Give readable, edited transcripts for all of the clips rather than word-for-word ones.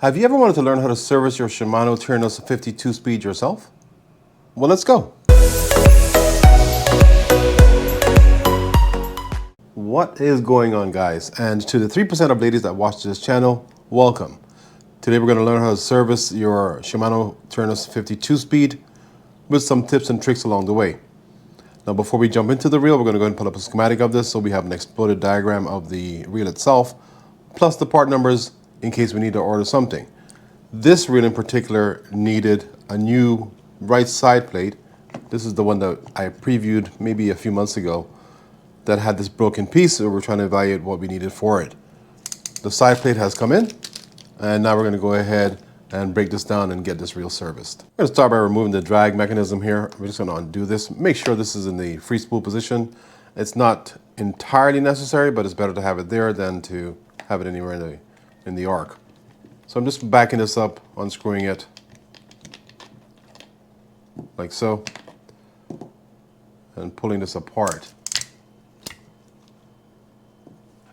Have you ever wanted to learn how to service your Shimano Tyrnos 52 speed yourself? Well, let's go. What is going on, guys? And to the 3% of ladies that watch this channel, welcome. Today we're going to learn how to service your Shimano Tyrnos 52 speed with some tips and tricks along the way. Now, before we jump into the reel, we're going to go ahead and pull up a schematic of this so we have an exploded diagram of the reel itself, plus the part numbers in case we need to order something. This reel in particular needed a new right side plate. This is the one that I previewed maybe a few months ago that had this broken piece, so we're trying to evaluate what we needed for it. The side plate has come in, and now we're going to go ahead and break this down and get this reel serviced. I'm going to start by removing the drag mechanism here. We're just going to undo this. Make sure this is in the free spool position. It's not entirely necessary, but it's better to have it there than to have it anywhere in the arc. So I'm just backing this up, unscrewing it, like so, and pulling this apart.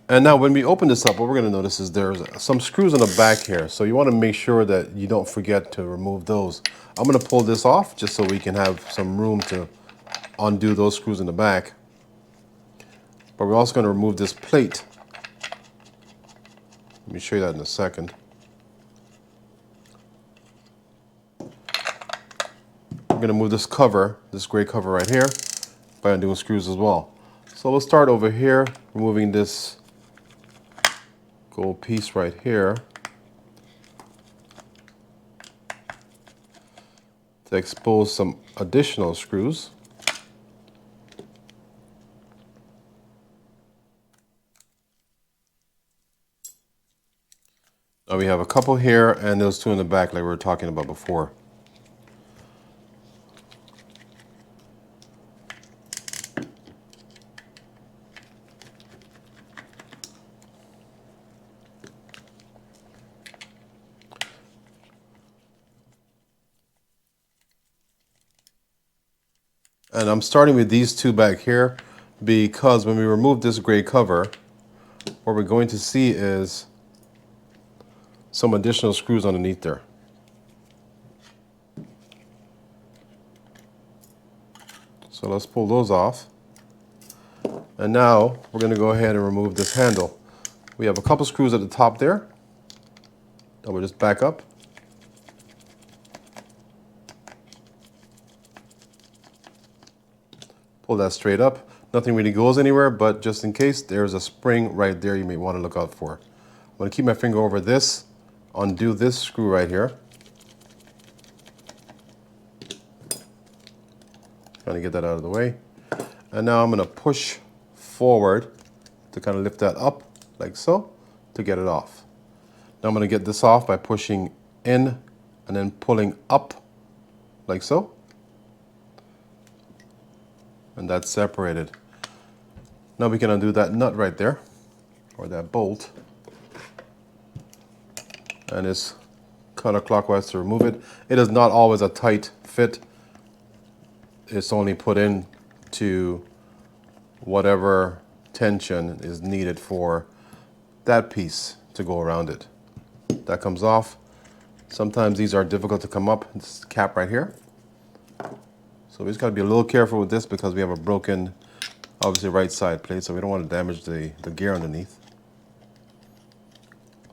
And now when we open this up, what we're going to notice is there's some screws on the back here. So you want to make sure that you don't forget to remove those. I'm going to pull this off just so we can have some room to undo those screws in the back. But we're also going to remove this plate. Let me show you that in a second. I'm going to move this cover, this gray cover right here, by undoing screws as well. So we'll start over here, removing this gold piece right here to expose some additional screws. Now we have a couple here and those two in the back like we were talking about before. And I'm starting with these two back here because when we remove this gray cover, what we're going to see is some additional screws underneath there. So let's pull those off. And now we're going to go ahead and remove this handle. We have a couple screws at the top there that we'll just back up. Pull that straight up. Nothing really goes anywhere, but just in case, there's a spring right there you may want to look out for. I'm going to keep my finger over this, undo this screw right here. Trying to get that out of the way. And now I'm going to push forward to kind of lift that up like so to get it off. Now I'm going to get this off by pushing in and then pulling up like so. And that's separated. Now we can undo that nut right there, or that bolt. And it's counterclockwise to remove it. It is not always a tight fit. It's only put in to whatever tension is needed for that piece to go around it. That comes off. Sometimes these are difficult to come up. This cap right here. So we just got to be a little careful with this because we have a broken, obviously, right side plate, so we don't want to damage the gear underneath.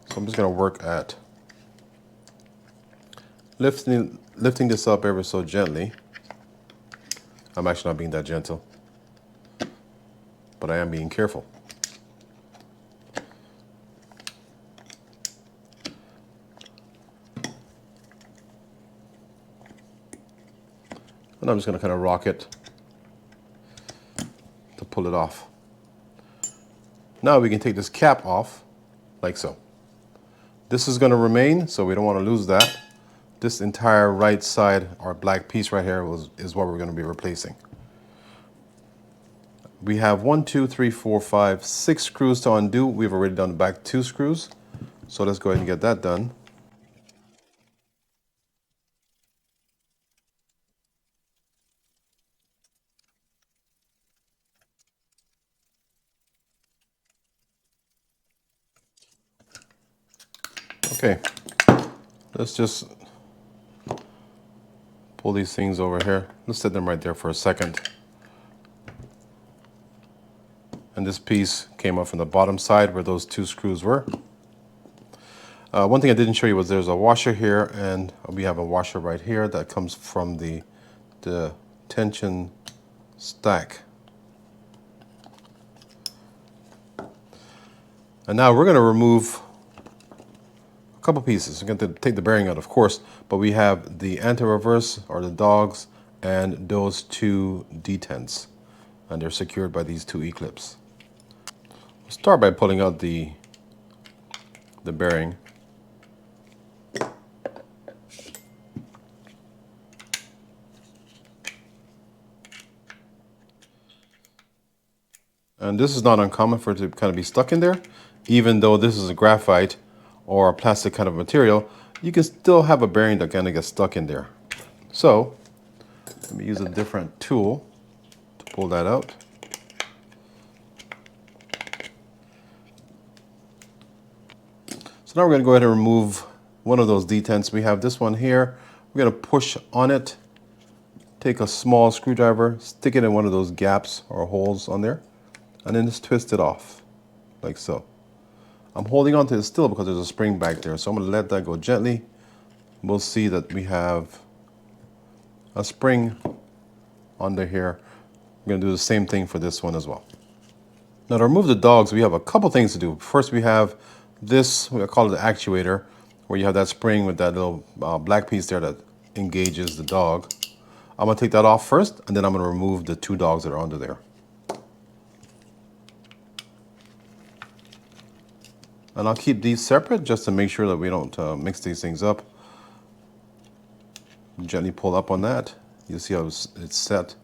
So I'm just going to work at lifting this up ever so gently. I'm actually not being that gentle, but I am being careful. And I'm just going to kind of rock it to pull it off. Now we can take this cap off like so. This is going to remain, so we don't want to lose that. This entire right side, our black piece right here, is what we're going to be replacing. We have 1, 2, 3, 4, 5, 6 screws to undo. We've already done the back 2 screws. So let's go ahead and get that done. Okay, Let's just pull these things over here. Let's set them right there for a second. And this piece came up from the bottom side where those two screws were. One thing I didn't show you was there's a washer here, and we have a washer right here that comes from the tension stack. And now we're going to remove a couple pieces. We're going to take the bearing out, of course, but we have the anti-reverse, or the dogs, and those two detents. And they're secured by these two E-clips. We'll start by pulling out the bearing. And this is not uncommon for it to kind of be stuck in there. Even though this is a graphite or a plastic kind of material, you can still have a bearing that kind of gets stuck in there. So let me use a different tool to pull that out. So now we're going to go ahead and remove one of those detents. We have this one here. We're going to push on it, take a small screwdriver, stick it in one of those gaps or holes on there, and then just twist it off, like so. I'm holding on to it still because there's a spring back there, so I'm going to let that go gently. We'll see that we have a spring under here. We're going to do the same thing for this one as well. Now to remove the dogs, we have a couple things to do. First, we have this, we call it the actuator, where you have that spring with that little black piece there that engages the dog. I'm going to take that off first, and then I'm going to remove the two dogs that are under there. And I'll keep these separate just to make sure that we don't mix these things up. Gently pull up on that. You see how it's set,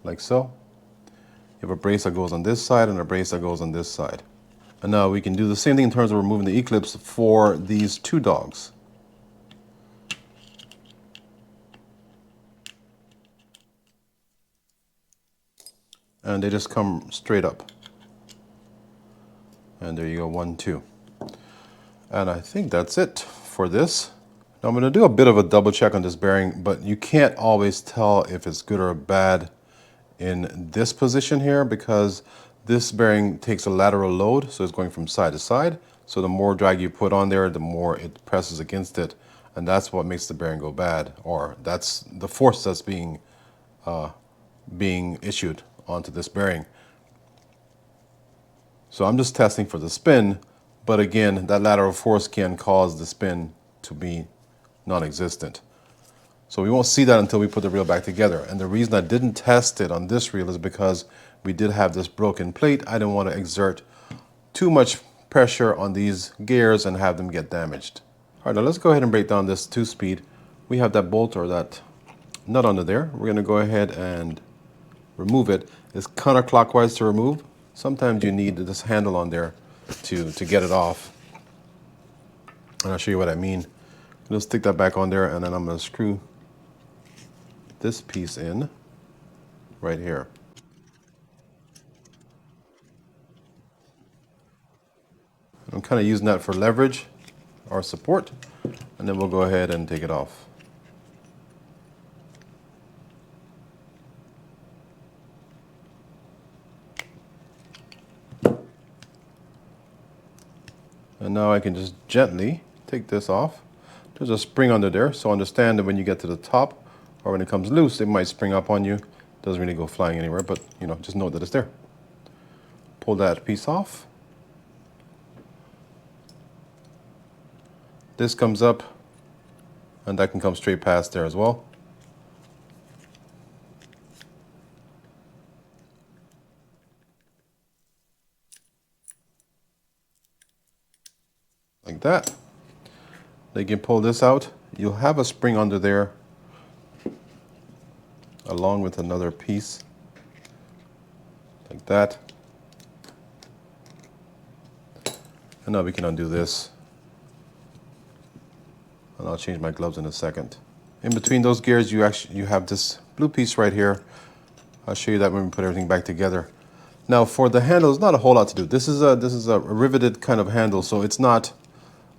like so. You have a brace that goes on this side and a brace that goes on this side. And now we can do the same thing in terms of removing the E-clips for these two dogs. And they just come straight up. And there you go, 1, 2. And I think that's it for this. Now I'm going to do a bit of a double check on this bearing, but you can't always tell if it's good or bad in this position here because this bearing takes a lateral load, so it's going from side to side. So the more drag you put on there, the more it presses against it, and that's what makes the bearing go bad, or that's the force that's being issued onto this bearing. So I'm just testing for the spin. But again, that lateral force can cause the spin to be non-existent. So we won't see that until we put the reel back together. And the reason I didn't test it on this reel is because we did have this broken plate. I didn't want to exert too much pressure on these gears and have them get damaged. All right, now let's go ahead and break down this 2-speed. We have that bolt or that nut under there. We're going to go ahead and remove it. It's counterclockwise to remove. Sometimes you need this handle on there to get it off, and I'll show you what I mean. Just stick that back on there, and then I'm going to screw this piece in right here. I'm kind of using that for leverage or support, and then we'll go ahead and take it off. And now I can just gently take this off. There's a spring under there, so understand that when you get to the top or when it comes loose, it might spring up on you. Doesn't really go flying anywhere, but you know, just know that it's there. Pull that piece off. This comes up, and that can come straight past there as well. Like that. Then you can pull this out. You'll have a spring under there along with another piece like that. And now we can undo this. And I'll change my gloves in a second. In between those gears, you have this blue piece right here. I'll show you that when we put everything back together. Now for the handle, there's not a whole lot to do. This is a riveted kind of handle, so it's not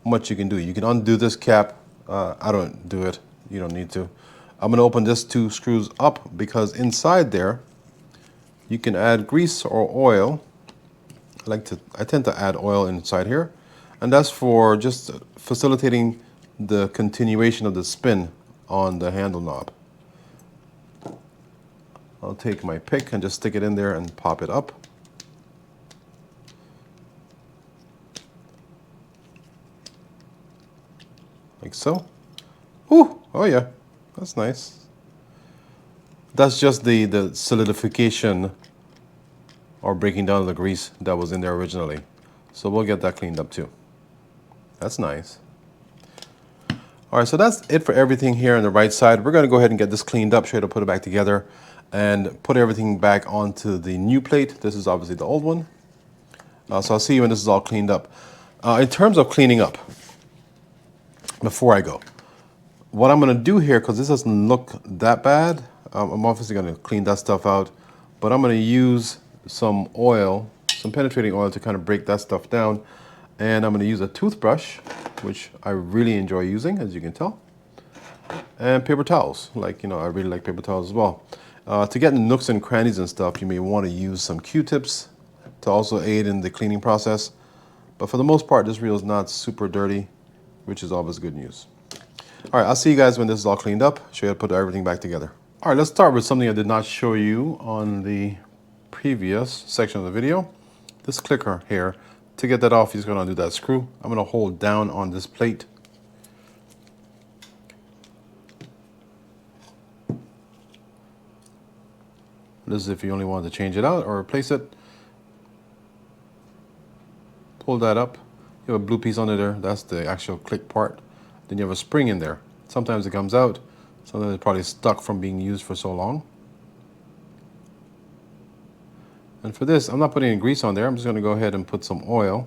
much you can do. You can undo this cap I don't do it. You don't need to. I'm going to open this 2 screws up because inside there you can add grease or oil. I tend to add oil inside here, and that's for just facilitating the continuation of the spin on the handle knob. I'll take my pick and just stick it in there and pop it up. Like so. Ooh, oh yeah, that's nice. That's just the solidification or breaking down of the grease that was in there originally. So we'll get that cleaned up too. That's nice. All right, so that's it for everything here on the right side. We're gonna go ahead and get this cleaned up, show you how to put it back together, and put everything back onto the new plate. This is obviously the old one. So I'll see you when this is all cleaned up. In terms of cleaning up, before I go, what I'm gonna do here, because this doesn't look that bad, I'm obviously gonna clean that stuff out, but I'm gonna use some oil, some penetrating oil to kind of break that stuff down. And I'm gonna use a toothbrush, which I really enjoy using, as you can tell, and paper towels. Like, you know, I really like paper towels as well. To get in the nooks and crannies and stuff, you may want to use some Q-tips to also aid in the cleaning process. But for the most part, this reel is not super dirty, which is always good news. All right, I'll see you guys when this is all cleaned up, show you how to put everything back together. All right, let's start with something I did not show you on the previous section of the video. This clicker here. To get that off, you're just gonna undo that screw. I'm gonna hold down on this plate. This is if you only want to change it out or replace it. Pull that up. You have a blue piece under there. That's the actual click part. Then you have a spring in there. Sometimes it comes out. Sometimes it's probably stuck from being used for so long. And for this, I'm not putting any grease on there. I'm just going to go ahead and put some oil.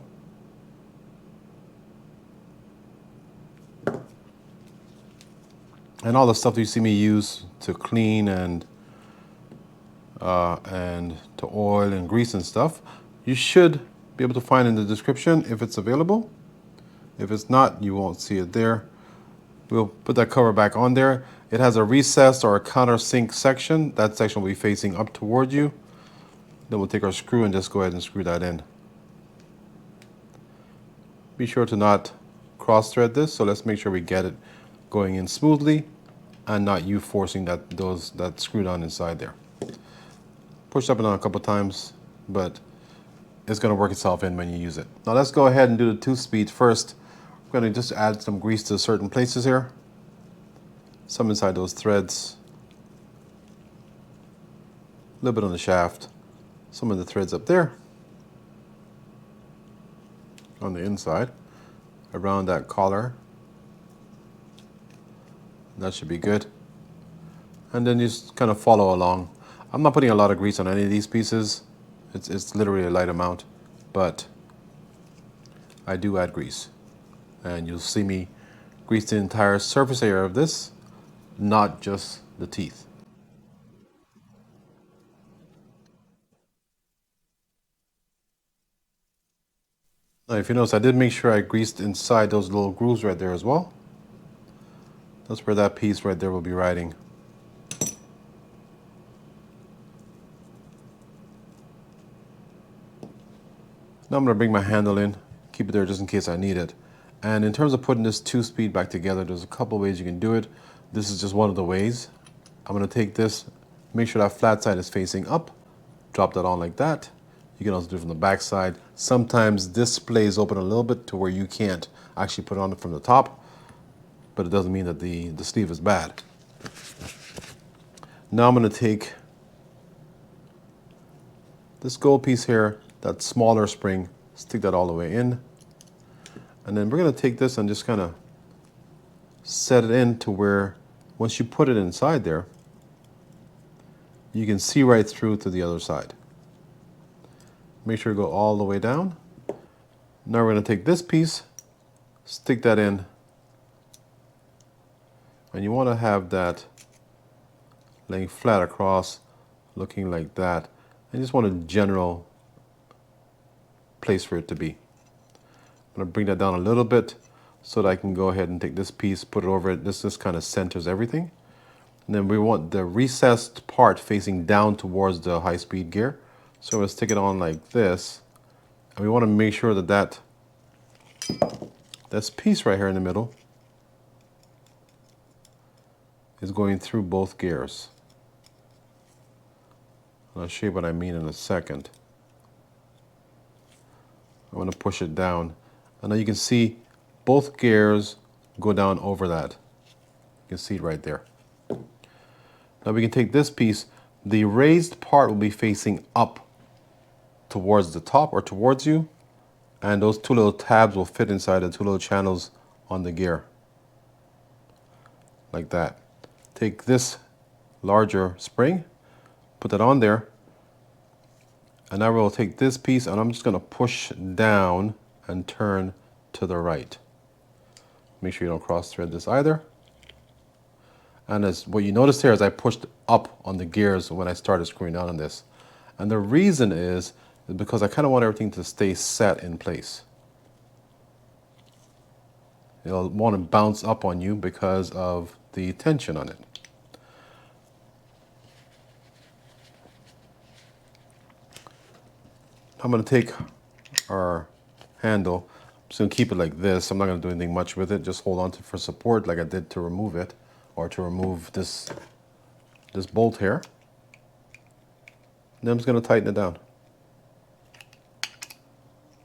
And all the stuff that you see me use to clean and to oil and grease and stuff, you should be able to find in the description if it's available. If it's not, you won't see it there. We'll put that cover back on there. It has a recessed or a countersink section. That section will be facing up toward you. Then we'll take our screw and just go ahead and screw that in. Be sure to not cross thread this, so let's make sure we get it going in smoothly and not you forcing that screw down inside there. Push up and down a couple times, but it's going to work itself in when you use it. Now let's go ahead and do the 2-speed first. We're going to just add some grease to certain places here. Some inside those threads. A little bit on the shaft. Some of the threads up there. On the inside. Around that collar. That should be good. And then you just kind of follow along. I'm not putting a lot of grease on any of these pieces. It's literally a light amount, but I do add grease. And you'll see me grease the entire surface area of this, not just the teeth. Now, if you notice, I did make sure I greased inside those little grooves right there as well. That's where that piece right there will be riding. Now I'm going to bring my handle in, keep it there just in case I need it. And in terms of putting this 2-speed back together, there's a couple ways you can do it. This is just one of the ways. I'm going to take this, make sure that flat side is facing up, drop that on like that. You can also do it from the back side. Sometimes this plays open a little bit to where you can't actually put it on from the top, but it doesn't mean that the sleeve is bad. Now I'm going to take this gold piece here, that smaller spring, stick that all the way in. And then we're going to take this and just kind of set it in to where once you put it inside there, you can see right through to the other side. Make sure to go all the way down. Now we're going to take this piece, stick that in, and you want to have that laying flat across, looking like that. And you just want a general place for it to be. I'm going to bring that down a little bit so that I can go ahead and take this piece, put it over it. This just kind of centers everything. And then we want the recessed part facing down towards the high-speed gear. So let's stick it on like this. And we want to make sure that this piece right here in the middle is going through both gears. I'll show you what I mean in a second. I'm going to push it down. And now you can see both gears go down over that. You can see it right there. Now we can take this piece. The raised part will be facing up towards the top or towards you. And those two little tabs will fit inside the two little channels on the gear. Like that. Take this larger spring, put that on there. And now we'll take this piece and I'm just going to push down and turn to the right. Make sure you don't cross thread this either. And as what you notice here is I pushed up on the gears when I started screwing down on this. And the reason is because I kind of want everything to stay set in place. It'll want to bounce up on you because of the tension on it. I'm going to take our handle. I'm just going to keep it like this. I'm not going to do anything much with it. Just hold on to it for support like I did to remove it, or to remove this bolt here. And then I'm just going to tighten it down.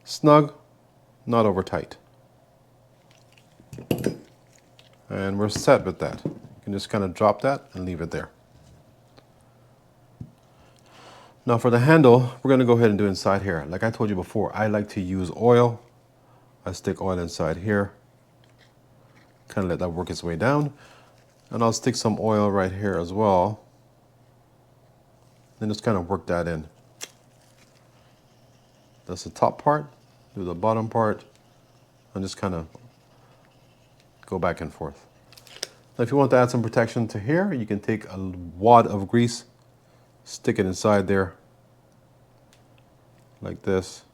Snug, not over tight. And we're set with that. You can just kind of drop that and leave it there. Now for the handle, we're going to go ahead and do inside here. Like I told you before, I like to use oil. I stick oil inside here. Kind of let that work its way down. And I'll stick some oil right here as well. Then just kind of work that in. That's the top part. Do the bottom part. And just kind of go back and forth. Now if you want to add some protection to here, you can take a wad of grease, stick it inside there like this,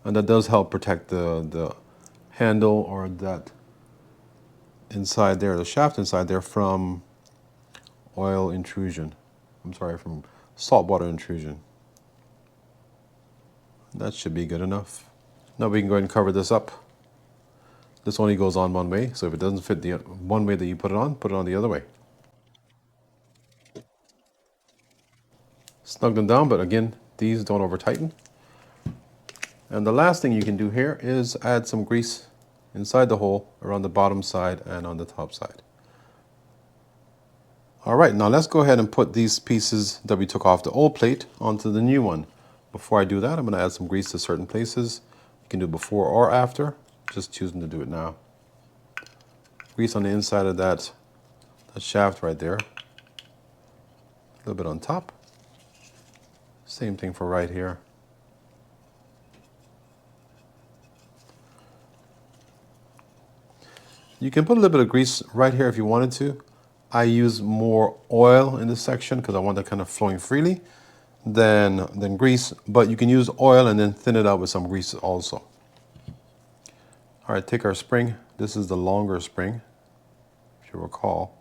and that does help protect the handle or that inside there, the shaft inside there, from oil intrusion. I'm sorry, from salt water intrusion. That should be good enough. Now we can go ahead and cover this up. This only goes on one way, so if it doesn't fit the one way that you put it on the other way. Snug them down, but again, these don't over tighten. And the last thing you can do here is add some grease inside the hole around the bottom side and on the top side. All right, now let's go ahead and put these pieces that we took off the old plate onto the new one. Before I do that, I'm going to add some grease to certain places. You can do before or after, just choosing to do it now. Grease on the inside of that shaft right there. A little bit on top. Same thing for right here. You can put a little bit of grease right here if you wanted to. I use more oil in this section because I want that kind of flowing freely than grease, but you can use oil and then thin it out with some grease also. All right, take our spring. This is the longer spring, if you recall.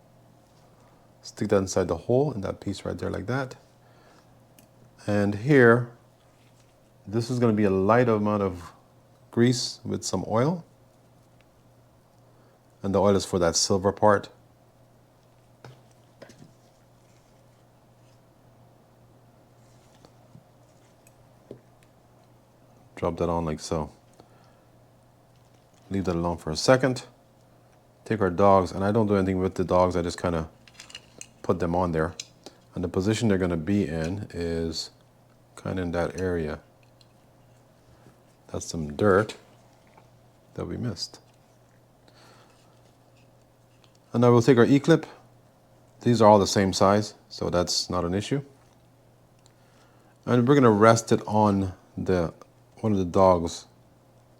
Stick that inside the hole in that piece right there like that. And here, this is going to be a light amount of grease with some oil. And the oil is for that silver part. Drop that on like so. Leave that alone for a second. Take our dogs, and I don't do anything with the dogs, I just kind of put them on there. And the position they're going to be in is kind of in that area. That's some dirt that we missed. And now we'll take our E-clip. These are all the same size, so that's not an issue. And we're going to rest it on one of the dogs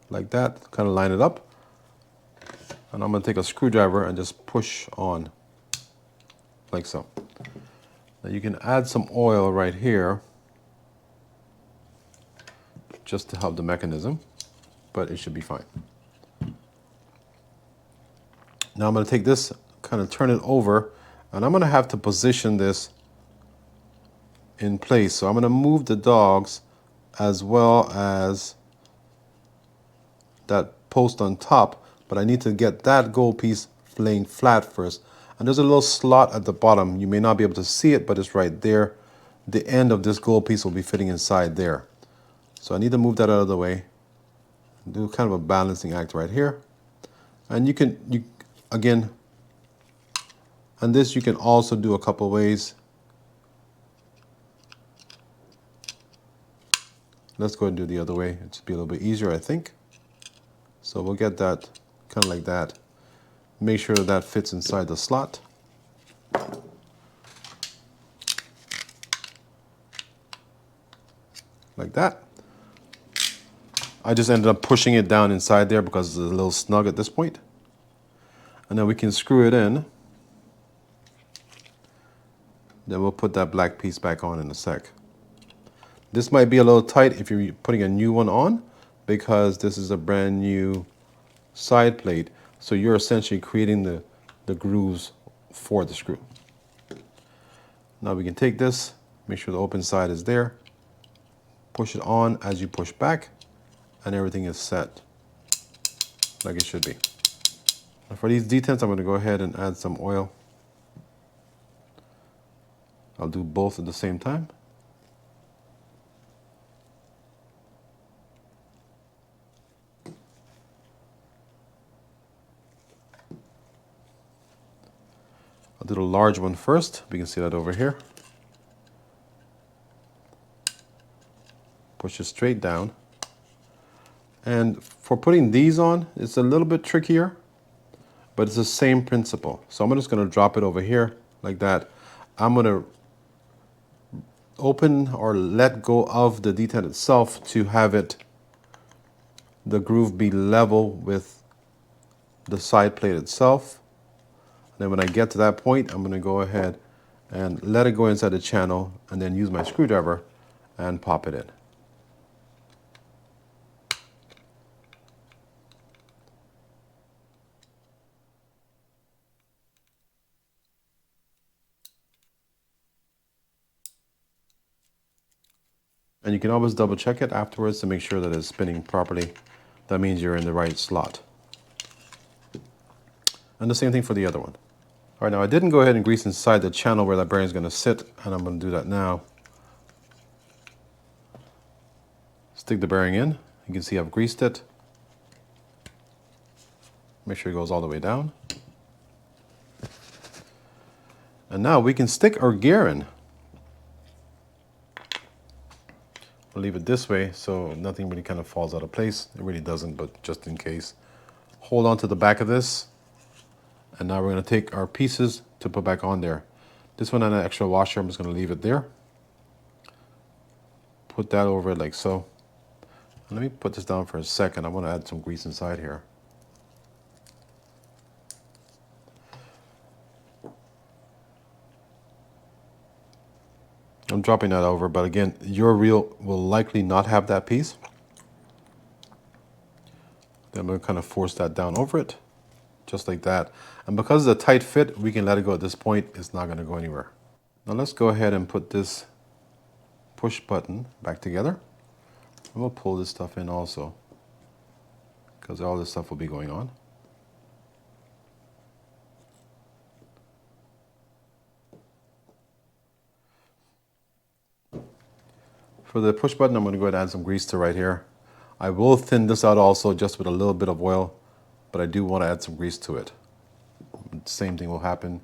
like that, kind of line it up. And I'm going to take a screwdriver and just push on like so. Now you can add some oil right here just to help the mechanism, but it should be fine. Now I'm going to take this, kind of turn it over, and I'm going to have to position this in place. So I'm going to move the dogs as well as that post on top, but I need to get that gold piece laying flat first. And there's a little slot at the bottom. You may not be able to see it, but it's right there. The end of this gold piece will be fitting inside there. So I need to move that out of the way. Do kind of a balancing act right here. And again, and this you can also do a couple ways. Let's go and do the other way. It should be a little bit easier, I think. So we'll get that kind of like that. Make sure that fits inside the slot. Like that. I just ended up pushing it down inside there because it's a little snug at this point. And then we can screw it in. Then we'll put that black piece back on in a sec. This might be a little tight if you're putting a new one on, because this is a brand new side plate. So you're essentially creating the grooves for the screw. Now we can take this, make sure the open side is there, push it on as you push back, and everything is set like it should be. Now for these detents, I'm going to go ahead and add some oil. I'll do both at the same time. I'll do the large one first. We can see that over here. Push it straight down. And for putting these on, it's a little bit trickier, but it's the same principle. So I'm just going to drop it over here like that. I'm going to open or let go of the detent itself to have the groove be level with the side plate itself. Then when I get to that point, I'm going to go ahead and let it go inside the channel and then use my screwdriver and pop it in. And you can always double check it afterwards to make sure that it's spinning properly. That means you're in the right slot. And the same thing for the other one. All right, now I didn't go ahead and grease inside the channel where that bearing is going to sit, and I'm going to do that now. Stick the bearing in. You can see I've greased it. Make sure it goes all the way down. And now we can stick our gear in. I'll leave it this way so nothing really kind of falls out of place. It really doesn't, but just in case. Hold on to the back of this. And now we're going to take our pieces to put back on there. This one had an extra washer. I'm just going to leave it there. Put that over it like so. And let me put this down for a second. I want to add some grease inside here. I'm dropping that over, but again, your reel will likely not have that piece. Then I'm going to kind of force that down over it, just like that. And because it's a tight fit, we can let it go at this point. It's not going to go anywhere. Now let's go ahead and put this push button back together. And we'll pull this stuff in also, because all this stuff will be going on. For the push button, I'm going to go ahead and add some grease to right here. I will thin this out also just with a little bit of oil, but I do want to add some grease to it. The same thing will happen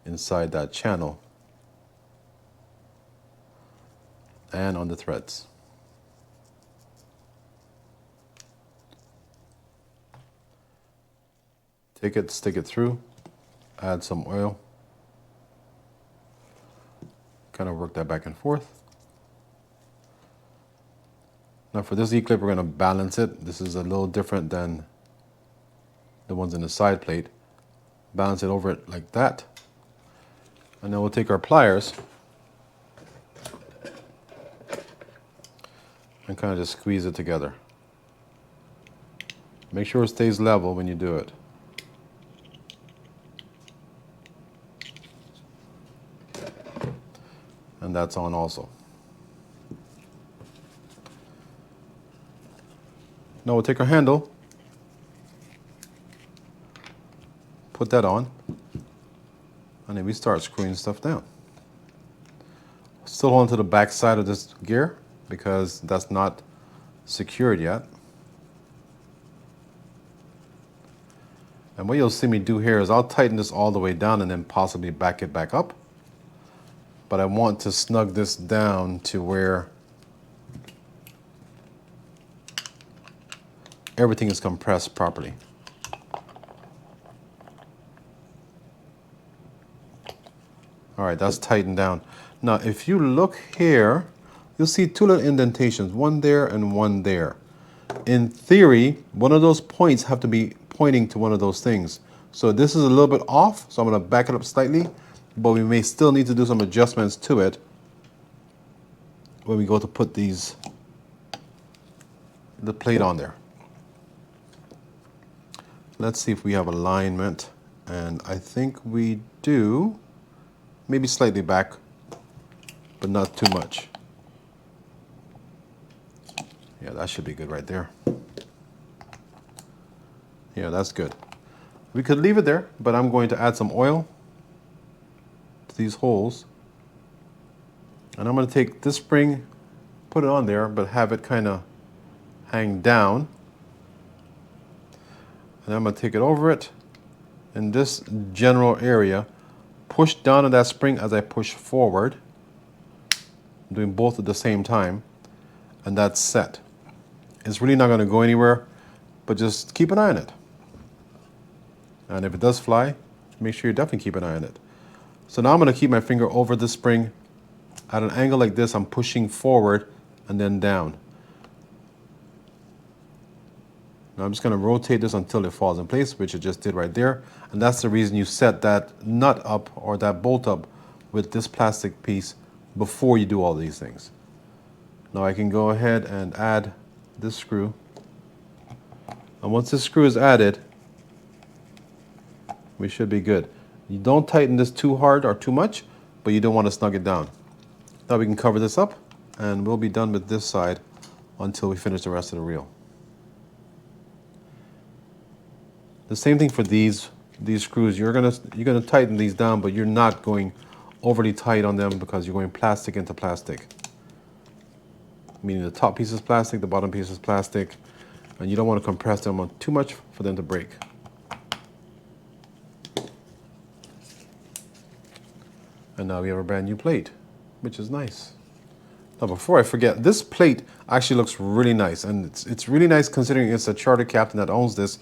inside that channel and on the threads. Take it, stick it through, add some oil, kind of work that back and forth. Now for this E-clip, we're going to balance it. This is a little different than the ones in the side plate. Balance it over it like that. And then we'll take our pliers and kind of just squeeze it together. Make sure it stays level when you do it. and that's on also. Now we'll take our handle, put that on, and then we start screwing stuff down. Still holding to the back side of this gear because that's not secured yet. And what you'll see me do here is I'll tighten this all the way down and then possibly back it back up. But I want to snug this down to where everything is compressed properly. All right, that's tightened down. Now, if you look here, you'll see two little indentations, one there and one there. In theory, one of those points have to be pointing to one of those things. So this is a little bit off, so I'm going to back it up slightly, but we may still need to do some adjustments to it when we go to put the plate on there. Let's see if we have alignment, and I think we do. Maybe slightly back, but not too much. Yeah, that should be good right there. Yeah, that's good. We could leave it there, but I'm going to add some oil to these holes. And I'm going to take this spring, put it on there, but have it kind of hang down. And I'm going to take it over it in this general area, push down on that spring as I push forward. I'm doing both at the same time, and that's set. It's really not going to go anywhere, but just keep an eye on it. And if it does fly, make sure you definitely keep an eye on it. So now I'm going to keep my finger over the spring. At an angle like this, I'm pushing forward and then down. Now I'm just going to rotate this until it falls in place, which it just did right there. And that's the reason you set that nut up or that bolt up with this plastic piece before you do all these things. Now I can go ahead and add this screw. And once this screw is added, we should be good. You don't tighten this too hard or too much, but you don't want to snug it down. Now we can cover this up, and we'll be done with this side until we finish the rest of the reel. The same thing for these screws. You're gonna tighten these down, but you're not going overly tight on them because you're going plastic into plastic. Meaning the top piece is plastic, the bottom piece is plastic, and you don't want to compress them on too much for them to break. And now we have a brand new plate, which is nice. Now before I forget, this plate actually looks really nice, and it's really nice considering it's a charter captain that owns this.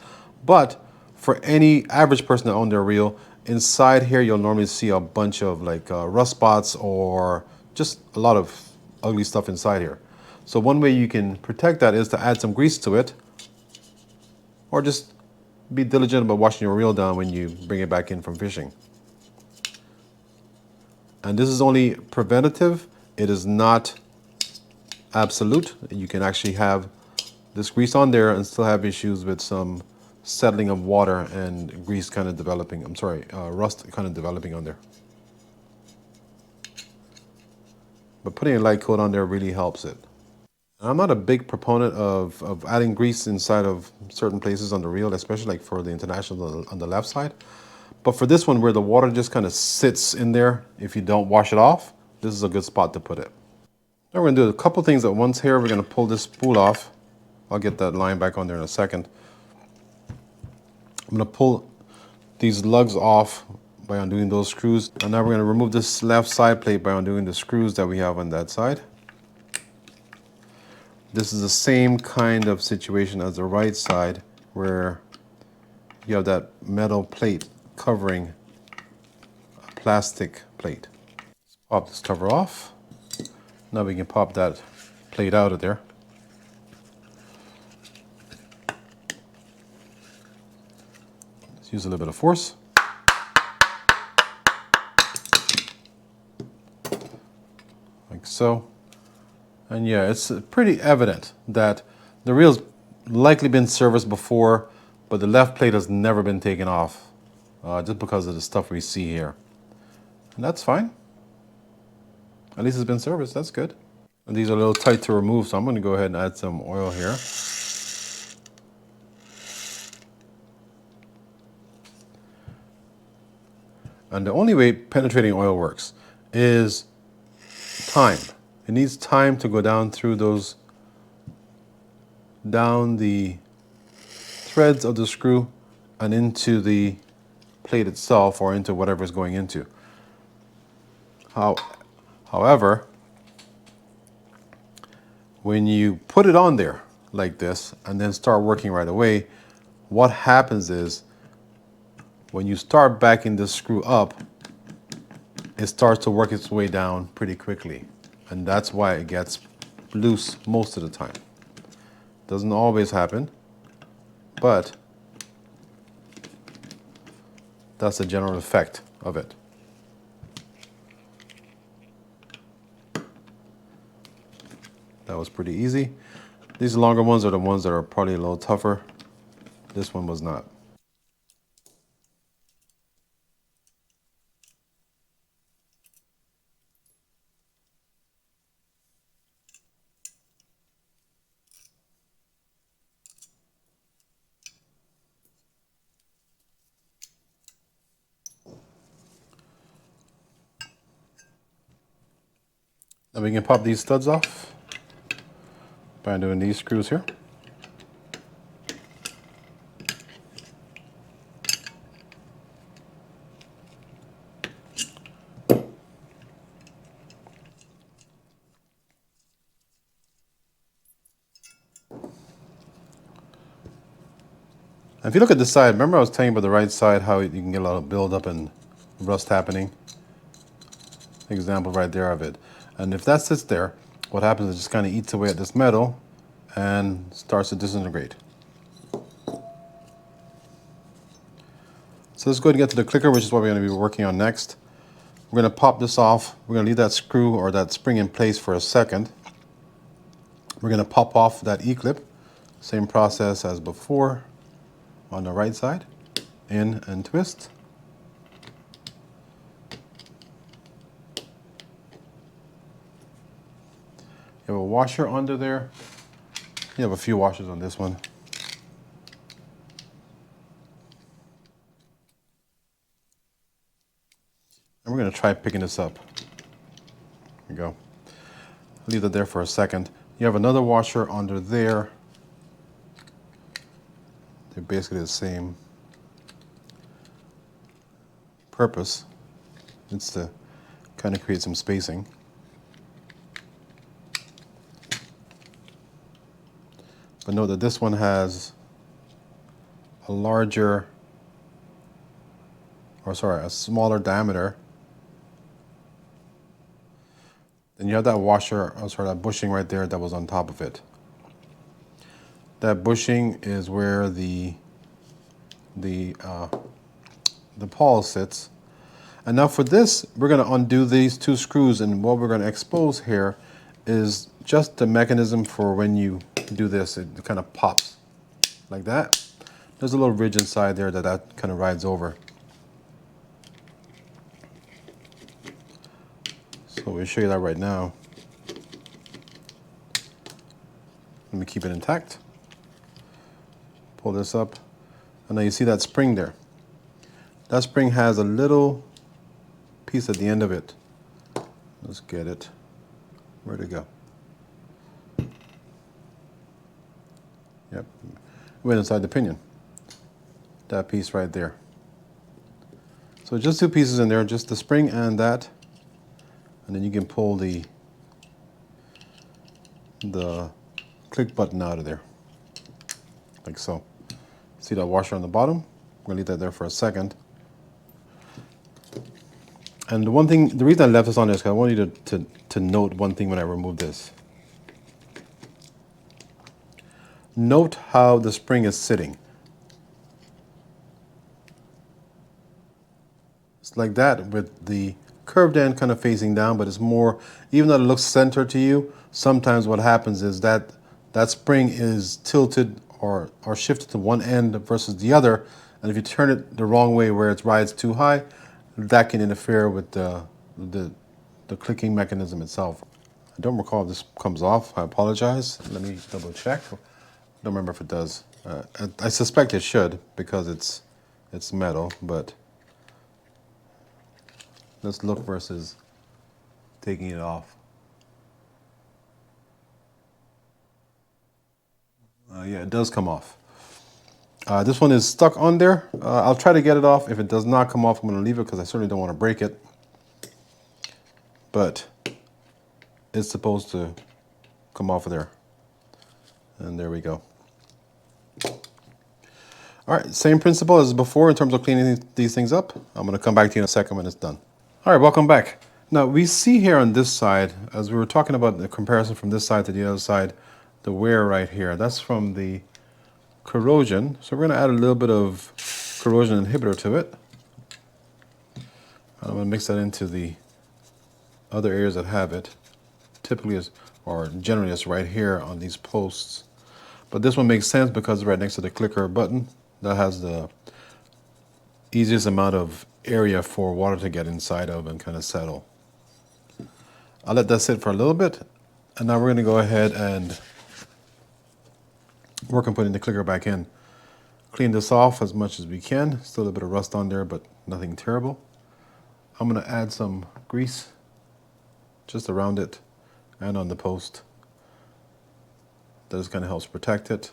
But for any average person that owns their reel, inside here you'll normally see a bunch of like rust spots or just a lot of ugly stuff inside here. So one way you can protect that is to add some grease to it, or just be diligent about washing your reel down when you bring it back in from fishing. And this is only preventative. It is not absolute. You can actually have this grease on there and still have issues with some settling of water and grease kind of developing. Rust kind of developing on there. But putting a light coat on there really helps it. I'm not a big proponent of adding grease inside of certain places on the reel, especially like for the International on the left side. But for this one where the water just kind of sits in there, if you don't wash it off, this is a good spot to put it. Now we're going to do a couple things at once here. We're going to pull this spool off. I'll get that line back on there in a second. I'm going to pull these lugs off by undoing those screws. And now we're going to remove this left side plate by undoing the screws that we have on that side. This is the same kind of situation as the right side where you have that metal plate covering a plastic plate. Let's pop this cover off. Now we can pop that plate out of there. Let's use a little bit of force. Like so. And yeah, it's pretty evident that the reel's likely been serviced before, but the left plate has never been taken off. Just because of the stuff we see here. And that's fine. At least it's been serviced, that's good. And these are a little tight to remove, so I'm going to go ahead and add some oil here. And the only way penetrating oil works is time. It needs time to go down through those, down the threads of the screw and into the plate itself or into whatever it's going into. However, when you put it on there like this and then start working right away, what happens is when you start backing the screw up, it starts to work its way down pretty quickly. And that's why it gets loose most of the time. Doesn't always happen, but that's the general effect of it. That was pretty easy. These longer ones are the ones that are probably a little tougher. This one was not. Now we can pop these studs off by doing these screws here. And if you look at the side, remember I was telling you about the right side, how you can get a lot of buildup and rust happening? Example right there of it. And if that sits there, what happens is it just kind of eats away at this metal and starts to disintegrate. So let's go ahead and get to the clicker, which is what we're going to be working on next. We're going to pop this off. We're going to leave that screw or that spring in place for a second. We're going to pop off that E-clip. Same process as before on the right side. In and twist. You have a washer under there. You have a few washers on this one. And we're going to try picking this up. There we go. Leave that there for a second. You have another washer under there. They're basically the same purpose. It's to kind of create some spacing. But note that this one has a larger, or sorry, a smaller diameter. Then you have that washer, or sorry, that bushing right there that was on top of it. That bushing is where the pawl sits. And now for this, we're going to undo these two screws, and what we're going to expose here is just the mechanism for when you do this, it kind of pops like that. There's a little ridge inside there that kind of rides over. So we'll show you that right now. Let me keep it intact. Pull this up, and now you see that spring there. That spring has a little piece at the end of it. Let's get it. Where'd it go? Yep, went inside the pinion. That piece right there. So just two pieces in there, just the spring and that, and then you can pull the click button out of there, like so. See that washer on the bottom? I'm gonna leave that there for a second. And the reason I left this on there is because I want you to note one thing when I remove this. Note how the spring is sitting. It's like that with the curved end kind of facing down, but it's more, even though it looks centered to you, sometimes what happens is that that spring is tilted or shifted to one end versus the other, and if you turn it the wrong way where it rides too high, that can interfere with the the clicking mechanism itself. I don't recall if this comes off. I apologize. Let me double check. Don't remember if it does. I suspect it should because it's metal, but let's look versus taking it off. Yeah, it does come off. This one is stuck on there. I'll try to get it off. If it does not come off, I'm going to leave it because I certainly don't want to break it. But it's supposed to come off of there. And there we go. All right, same principle as before in terms of cleaning these things up. I'm going to come back to you in a second when it's done. All right, welcome back. Now, we see here on this side, as we were talking about the comparison from this side to the other side, the wear right here. That's from the corrosion. So we're going to add a little bit of corrosion inhibitor to it. I'm going to mix that into the other areas that have it. Typically, or generally, it's right here on these posts. But this one makes sense because it's right next to the clicker button. That has the easiest amount of area for water to get inside of and kind of settle. I'll let that sit for a little bit, and now we're going to go ahead and work on putting the clicker back in. Clean this off as much as we can. Still a bit of rust on there, but nothing terrible. I'm going to add some grease just around it and on the post. That just kind of helps protect it.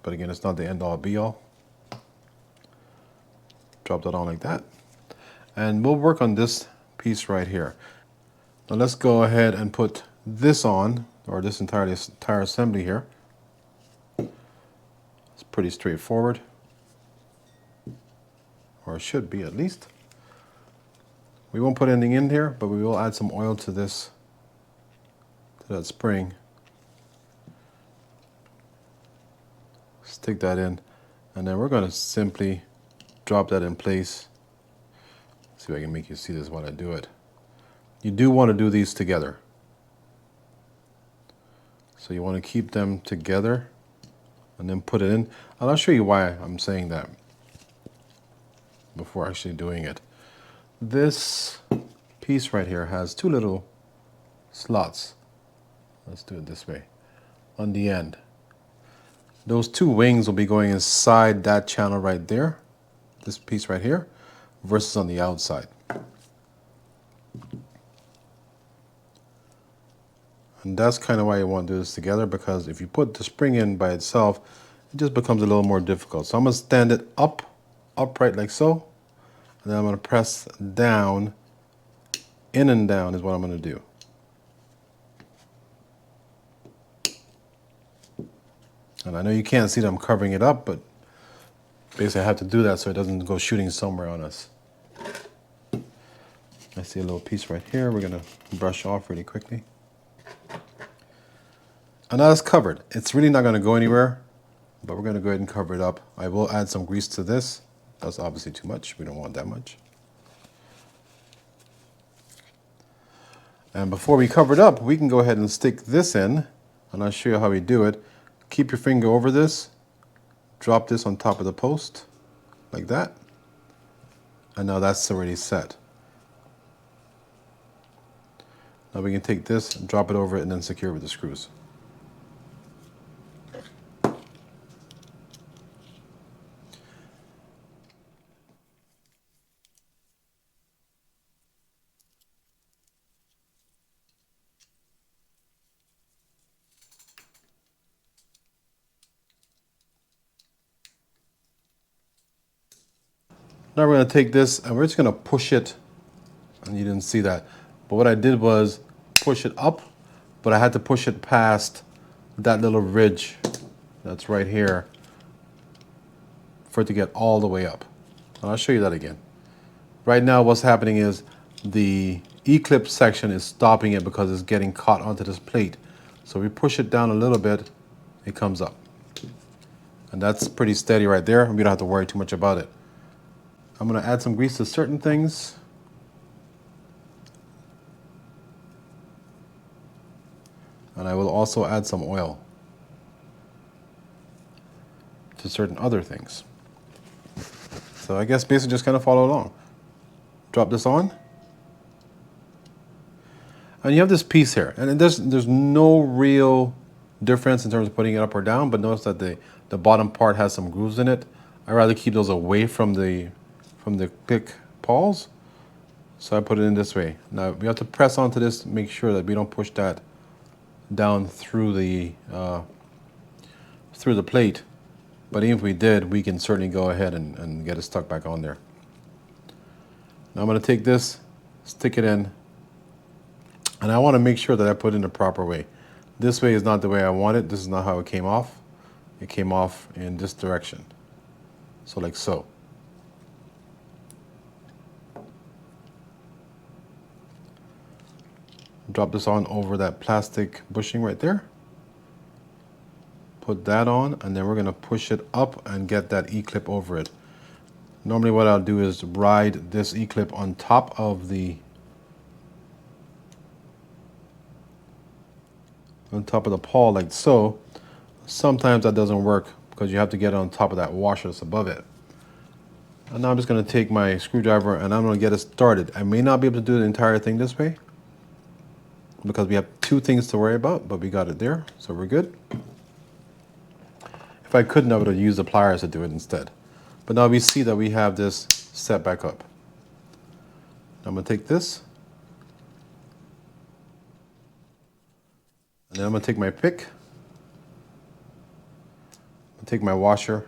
But again, it's not the end all be all. Drop that on like that. And we'll work on this piece right here. Now let's go ahead and put this on, or this entire assembly here. It's pretty straightforward. Or it should be at least. We won't put anything in here, but we will add some oil to this, to that spring. Stick that in, and then we're going to simply drop that in place. See if I can make you see this while I do it. You do want to do these together. So you want to keep them together and then put it in. And I'll show you why I'm saying that before actually doing it. This piece right here has two little slots. Let's do it this way. On the end. Those two wings will be going inside that channel right there, this piece right here, versus on the outside. And that's kind of why you want to do this together, because if you put the spring in by itself, it just becomes a little more difficult. So I'm going to stand it upright like so, and then I'm going to press down, in and down is what I'm going to do. And I know you can't see that I'm covering it up, but basically I have to do that so it doesn't go shooting somewhere on us. I see a little piece right here. We're going to brush off really quickly. And now it's covered. It's really not going to go anywhere, but we're going to go ahead and cover it up. I will add some grease to this. That's obviously too much. We don't want that much. And before we cover it up, we can go ahead and stick this in, and I'll show you how we do it. Keep your finger over this, drop this on top of the post, like that, and now that's already set. Now we can take this, drop it over it, and then secure it with the screws. Now we're going to take this and we're just going to push it, and you didn't see that, but what I did was push it up, but I had to push it past that little ridge that's right here for it to get all the way up. And I'll show you that again. Right now what's happening is the E-clip section is stopping it because it's getting caught onto this plate. So we push it down a little bit, it comes up. And that's pretty steady right there. We don't have to worry too much about it. I'm going to add some grease to certain things. And I will also add some oil to certain other things. So I guess basically just kind of follow along. Drop this on, And you have this piece here, and there's no real difference in terms of putting it up or down, but notice that the bottom part has some grooves in it. I rather keep those away from the thick pawls, so I put it in this way. Now we have to press onto this, make sure that we don't push that down through the plate. But even if we did, we can certainly go ahead and get it stuck back on there. Now I'm going to take this, stick it in, and I want to make sure that I put it in the proper way. This way is not the way I want it. This is not how it came off. It came off in this direction. So like so. Drop this on over that plastic bushing right there. Put that on, and then we're going to push it up and get that E-clip over it. Normally what I'll do is ride this E-clip on top of the pawl like so. Sometimes that doesn't work because you have to get it on top of that washer that's above it. And now I'm just going to take my screwdriver and I'm going to get it started. I may not be able to do the entire thing this way because we have two things to worry about, but we got it there, so we're good. If I couldn't, I would have used the pliers to do it instead. But now we see that we have this set back up. I'm going to take this, and then I'm going to take my pick, take my washer.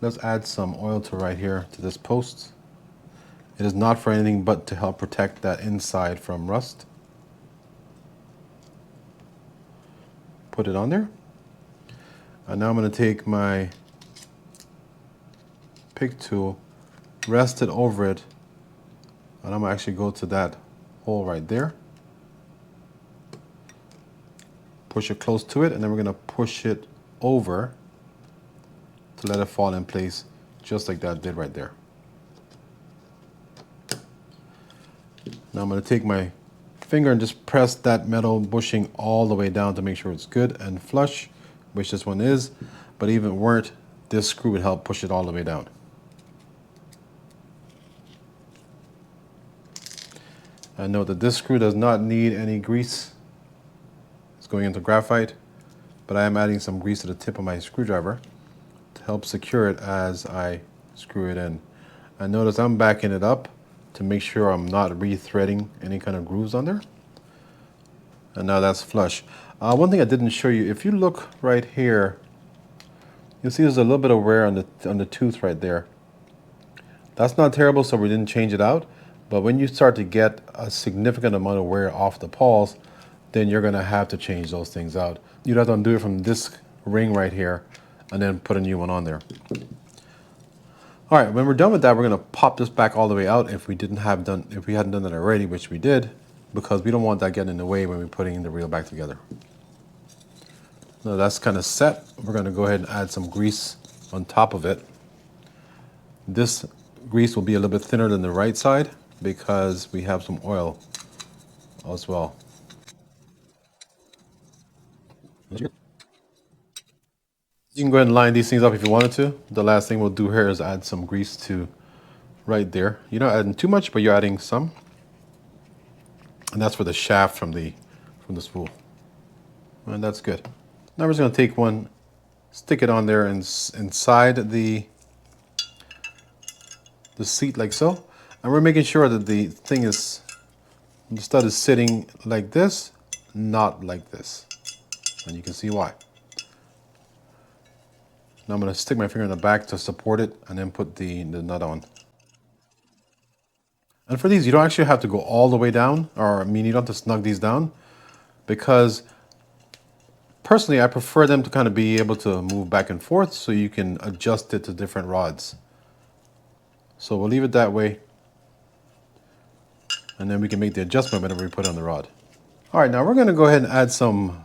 Let's add some oil to right here to this post. It is not for anything but to help protect that inside from rust. Put it on there. And now I'm going to take my pick tool, rest it over it, and I'm going to actually go to that hole right there. Push it close to it, and then we're going to push it over to let it fall in place just like that did right there. Now I'm going to take my finger and just press that metal bushing all the way down to make sure it's good and flush, which this one is, but even if it weren't, this screw would help push it all the way down. And note that this screw does not need any grease. It's going into graphite, but I am adding some grease to the tip of my screwdriver to help secure it as I screw it in. And notice I'm backing it up to make sure I'm not re-threading any kind of grooves on there. And now that's flush. One thing I didn't show you, if you look right here, you'll see there's a little bit of wear on the tooth right there. That's not terrible, so we didn't change it out. But when you start to get a significant amount of wear off the pawls, then you're going to have to change those things out. You'd have to undo it from this ring right here and then put a new one on there. All right, when we're done with that, we're going to pop this back all the way out if we hadn't done that already, which we did, because we don't want that getting in the way when we're putting the reel back together. Now that's kind of set. We're going to go ahead and add some grease on top of it. This grease will be a little bit thinner than the right side because we have some oil as well. You can go ahead and line these things up if you wanted to. The last thing we'll do here is add some grease to right there. You're not adding too much, but you're adding some. And that's for the shaft from the spool. And that's good. Now we're just going to take one, stick it on there inside the seat like so. And we're making sure that the stud is sitting like this, not like this. And you can see why. Now I'm going to stick my finger in the back to support it and then put the nut on. And for these, you don't actually have to go all the way down, or I mean, you don't have to snug these down, because personally, I prefer them to kind of be able to move back and forth so you can adjust it to different rods. So we'll leave it that way, and then we can make the adjustment whenever we put it on the rod. All right, now we're going to go ahead and add some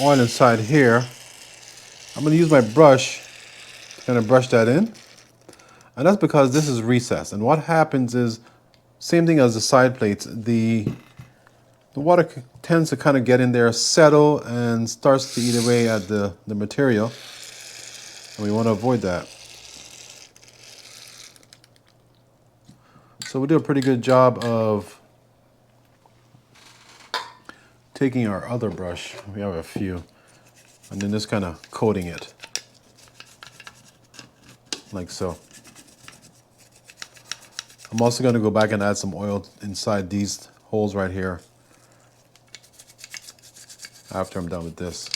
oil inside here. I'm going to use my brush to kind of brush that in. And that's because this is recessed. And what happens is, same thing as the side plates, the water tends to kind of get in there, settle, and starts to eat away at the material. And we want to avoid that. So we do a pretty good job of taking our other brush, we have a few, and then just kind of coating it, like so. I'm also going to go back and add some oil inside these holes right here after I'm done with this.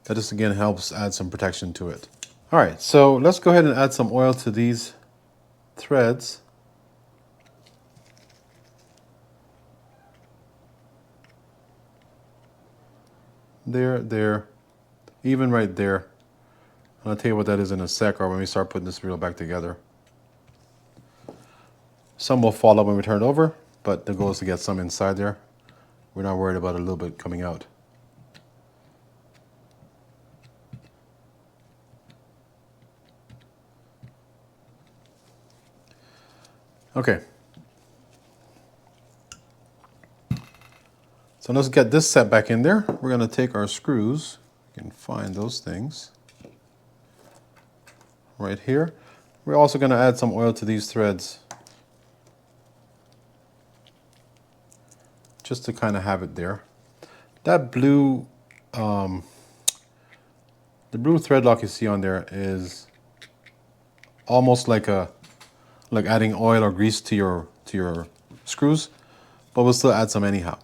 That just again helps add some protection to it. All right, so let's go ahead and add some oil to these threads. There, even right there. I'll tell you what that is in a sec, or when we start putting this reel back together. Some will fall out when we turn it over, but the goal is to get some inside there. We're not worried about a little bit coming out. Okay. So let's get this set back in there. We're going to take our screws. You can find those things right here. We're also going to add some oil to these threads, just to kind of have it there. That blue, the blue thread lock you see on there is almost like adding oil or grease to your screws, but we'll still add some anyhow.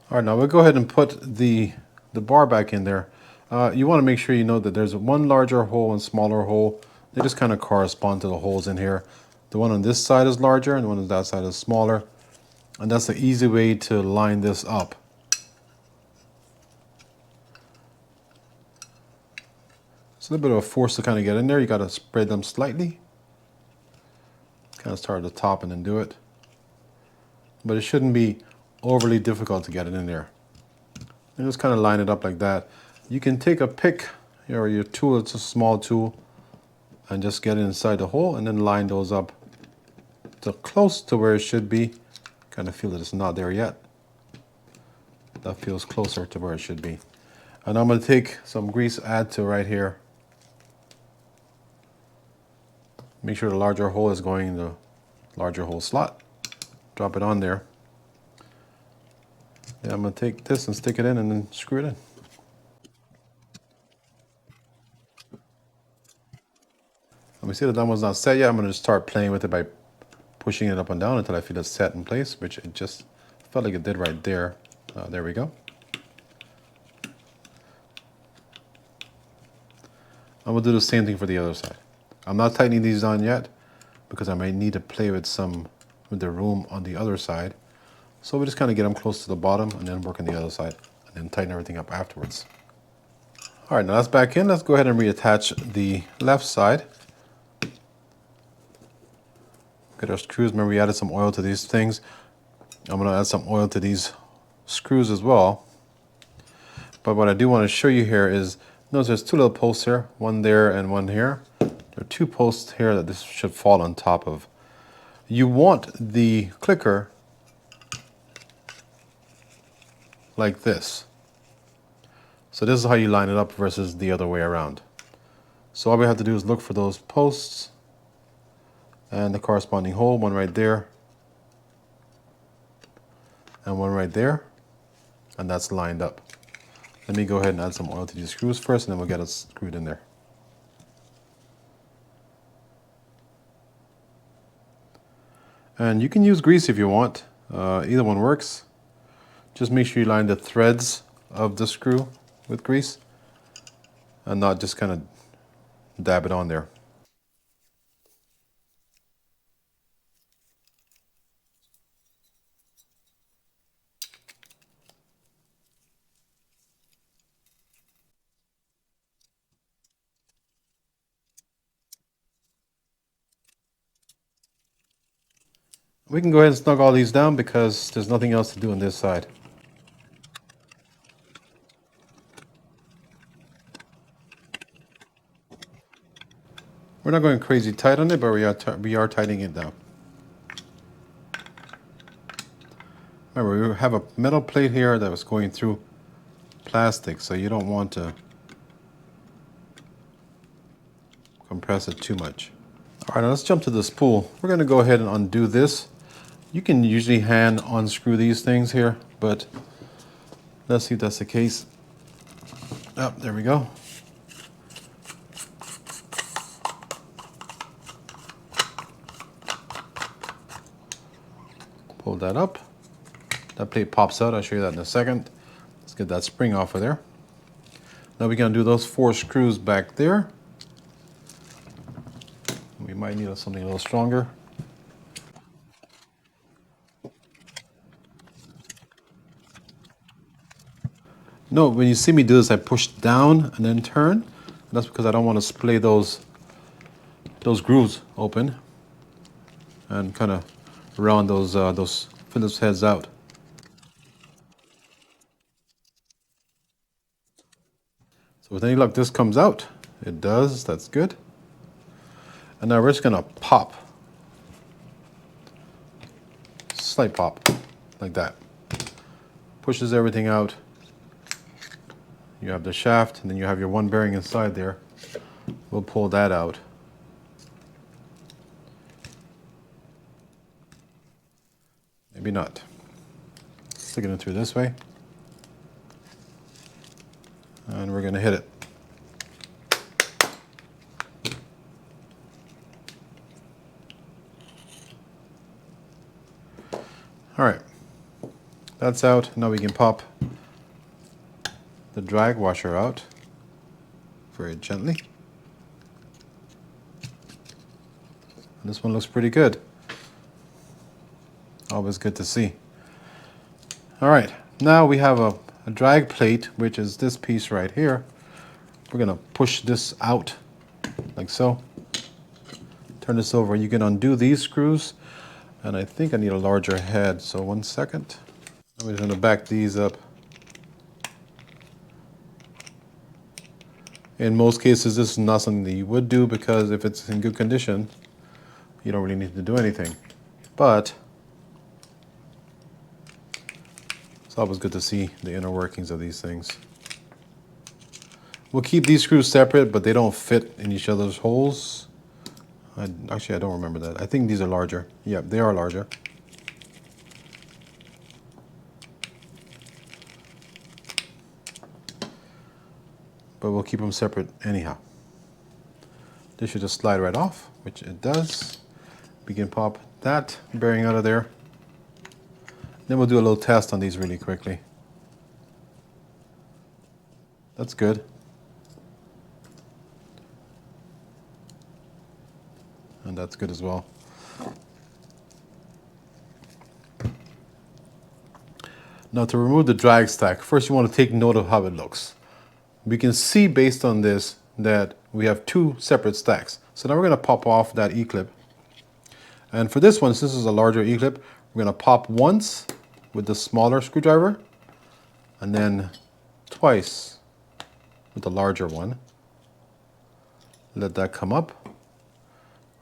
All right, now we'll go ahead and put the bar back in there. You want to make sure you know that there's one larger hole and smaller hole. They just kind of correspond to the holes in here. The one on this side is larger and the one on that side is smaller. And that's the easy way to line this up. It's a little bit of a force to kind of get in there. You got to spread them slightly. Kind of start at the top and then do it. But it shouldn't be overly difficult to get it in there. And just kind of line it up like that. You can take a pick or your tool, it's a small tool, and just get it inside the hole and then line those up to close to where it should be. Kind of feel that it's not there yet. That feels closer to where it should be. And I'm going to take some grease, add to right here. Make sure the larger hole is going in the larger hole slot. Drop it on there. Then I'm going to take this and stick it in and then screw it in. Let me see that one's not set yet. I'm going to start playing with it by pushing it up and down until I feel it's set in place, which it just felt like it did right there. There we go. I'm going to do the same thing for the other side. I'm not tightening these on yet because I might need to play with the room on the other side. So we just kind of get them close to the bottom and then work on the other side and then tighten everything up afterwards. All right, now that's back in. Let's go ahead and reattach the left side. Get our screws. Remember, we added some oil to these things. I'm going to add some oil to these screws as well. But what I do want to show you here is, notice there's two little posts here, one there and one here. There are two posts here that this should fall on top of. You want the clicker like this. So this is how you line it up versus the other way around. So all we have to do is look for those posts and the corresponding hole, one right there and one right there, and that's lined up. Let me go ahead and add some oil to these screws first and then we'll get it screwed in there. And you can use grease if you want, either one works. Just make sure you line the threads of the screw with grease and not just kind of dab it on there. We can go ahead and snug all these down because there's nothing else to do on this side. We're not going crazy tight on it, but we are tightening it down. Remember, we have a metal plate here that was going through plastic, so you don't want to compress it too much. All right, now let's jump to the spool. We're going to go ahead and undo this. You can usually hand unscrew these things here, but let's see if that's the case. Oh, there we go. Pull that up. That plate pops out. I'll show you that in a second. Let's get that spring off of there. Now we're going to do those 4 screws back there. We might need something a little stronger. No, when you see me do this, I push down and then turn. That's because I don't want to splay those grooves open and kind of round those Phillips heads out. So with any luck, this comes out. It does. That's good. And now we're just gonna pop, slight pop, like that. Pushes everything out. You have the shaft, and then you have your one bearing inside there. We'll pull that out. Maybe not. Sticking it through this way. And we're gonna hit it. All right, that's out. Now we can pop the drag washer out very gently. And this one looks pretty good. Always good to see. All right, now we have a drag plate, which is this piece right here. We're gonna push this out like so. Turn this over. You can undo these screws. And I think I need a larger head, so 1 second. I'm just gonna back these up. In most cases, this is not something that you would do because if it's in good condition, you don't really need to do anything. But it's always good to see the inner workings of these things. We'll keep these screws separate, but they don't fit in each other's holes. Actually, I don't remember that. I think these are larger. Yeah, they are larger. But we'll keep them separate anyhow. This should just slide right off, which it does. We can pop that bearing out of there. Then we'll do a little test on these really quickly. That's good. And that's good as well. Now to remove the drag stack, first you want to take note of how it looks. We can see based on this that we have 2 separate stacks. So now we're going to pop off that E-clip. And for this one, since this is a larger E-clip, we're going to pop once with the smaller screwdriver and then twice with the larger one. Let that come up.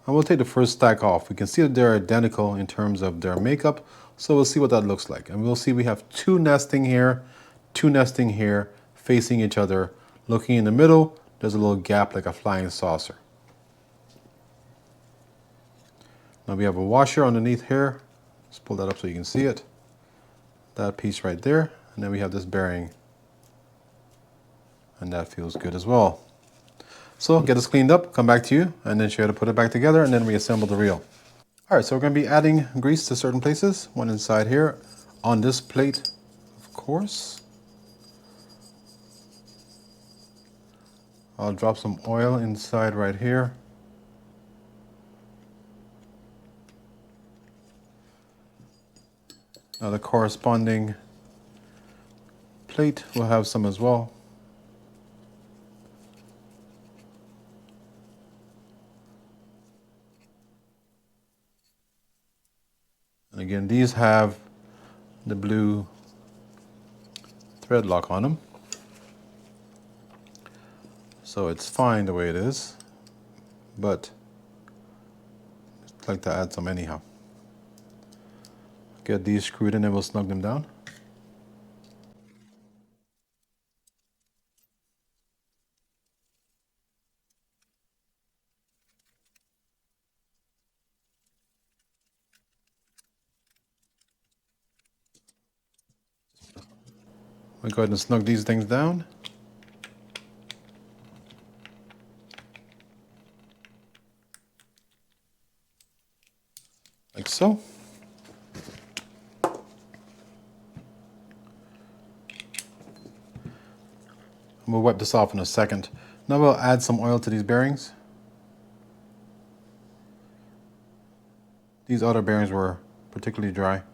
And we'll take the first stack off. We can see that they're identical in terms of their makeup. So we'll see what that looks like. And we'll see we have 2 nesting here, 2 nesting here, facing each other. Looking in the middle, there's a little gap like a flying saucer. Now we have a washer underneath here. Let's pull that up so you can see it. That piece right there. And then we have this bearing. And that feels good as well. So get this cleaned up, come back to you, and then show you how to put it back together and then reassemble the reel. All right, so we're going to be adding grease to certain places. One inside here on this plate, of course. I'll drop some oil inside right here. Now the corresponding plate will have some as well. And again, these have the blue thread lock on them. So it's fine the way it is, but I'd like to add some anyhow. Get these screwed in and we'll snug them down. We'll go ahead and snug these things down. Like so. We'll wipe this off in a second. Now we'll add some oil to these bearings. These other bearings were particularly dry.